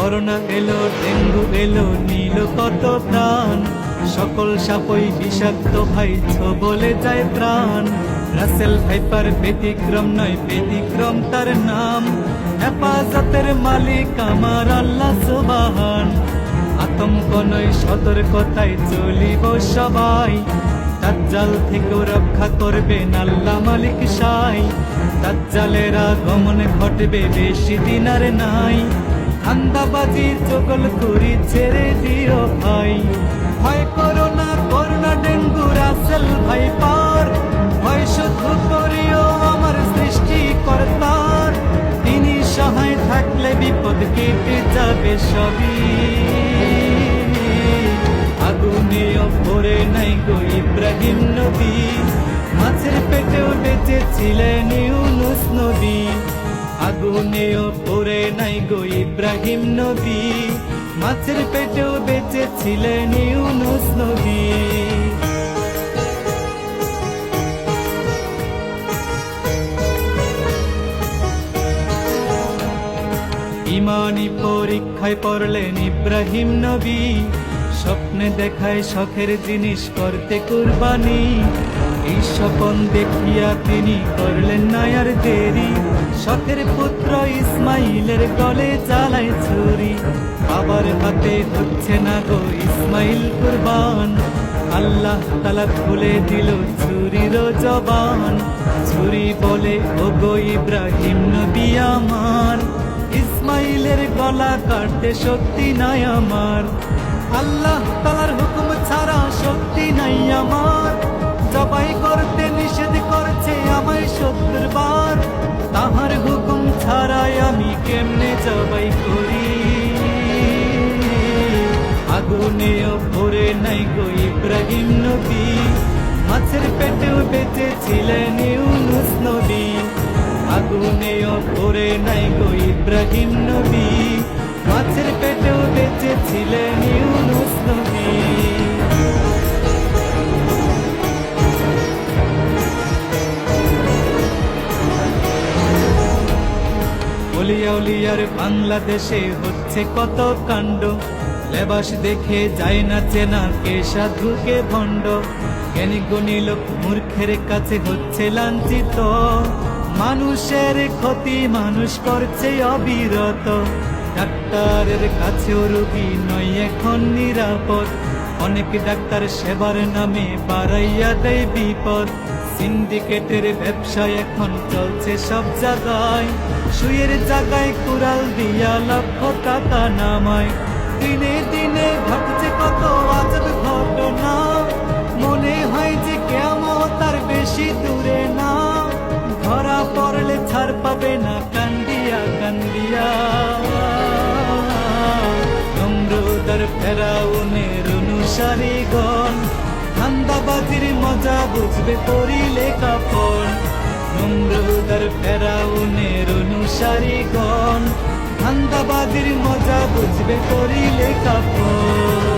Corona এলো, dengue এলো, নিল কত প্রাণ। সকল সাপই বিষাক্ত ভাই, বলে যায় প্রাণ। রাসেল ভাইপার ব্যতিক্রম নয়, ব্যতিক্রম তার নাম। হেফাজতের মালিক আমার আল্লাহ সুবহান। আতঙ্ক নয়, সতর্কতায় চলিব সবাই। দাজ্জাল থেকেও রক্ষা করবেন আল্লাহ মালিক সাই। দাজ্জালের আগমন ঘটবে, বেশি দিন আর নাই। ধান্দাবাজি চগলখুরি ছেড়ে দিও ভাই। ভয় করো না, করোনা ডেঙ্গু রাসেল ভাইপার। ভয় শুধু করিও আমার সৃষ্টিকর্তার। তিনি সহায় থাকলে বিপদ কেটে যাবে সবই। আগুনেও পড়ে নাই গো ইব্রাহিম নবী। মাছের পেটেও বেঁচেছিলেন ইউনুস নবী। আগুনেও পড়ে নাই গো ইব্রাহিম নবী। মাছের পেটেও বেঁচেছিলেন ইউনুস নবী। ইমানি পরীক্ষায় পড়লেন ইব্রাহিম নবী। স্বপ্নে দেখায় শখের জিনিস করতে কুরবানি। এই স্বপন দেখিয়া তিনি করলেন না আর দেরি। শখের পুত্র ইসমাইলের গলে চালায় ছুরি। বাবার হাতে হচ্ছে না গো ইসমাইল কুরবান। আল্লাহ তাআলা খুলে দিল ছুরির জবান। ছুরি বলে, ও গো ইব্রাহিম নবী আমার, ইসমাইলের গলা কাটতে শক্তি নাই আমার। আল্লাহ তাআলার হুকুম ছাড়া শক্তি নাই আমার। জবাই করতে নিষেধ করছে আমায় ৭০ বার। তাহার হুকুম ছাড়াই আমি কেমনে জবাই করি। আগুনেও পড়ে নাই গো ইব্রাহিম নবী। মাছের পেটেও বেঁচেছিলেন ইউনুস নবী। আগুনেও পড়ে নাই গো ইব্রাহিম নবী। মাছের পেটেও বেঁচেছিলেন ইউনুস নবী। অলিয়া উলিয়ার বাংলাদেশে হচ্ছে কত কাণ্ড। লেবাস দেখে যায় না চেনা, কে সাধু কে ভণ্ড। জ্ঞানী গুণী লোক মূর্খের কাছে হচ্ছে লাঞ্ছিত। মানুষের ক্ষতি মানুষ করছে অবিরত। ডাক্তারের কাছেও রোগী নয় এখন নিরাপদ। অনেক ডাক্তার সেবার নামে বাড়াইয়া দেয় বিপদ। সিন্ডিকেটের ব্যবসা এখন চলছে সব জায়গায়। সুয়ের জায়গায় কুড়াল দিয়া লক্ষ টাকা নামায়। দিনে দিনে ঘটছে কত আজব ঘটনা। মনে হয় যে কিয়ামত আর বেশি দূরে না। ধরা পড়লে ছাড় পাবে না কান্দিয়া কান্দিয়া। নমরুদের ফেরাউনের অনুসারীগণ, ধান্দাবাজির মজা বুঝবে পড়িলে কাফন। নমরুদের ফেরাউনের অনুসারীগণ, ধান্দাবাজির মজা বুঝবে পড়িলে কাফন।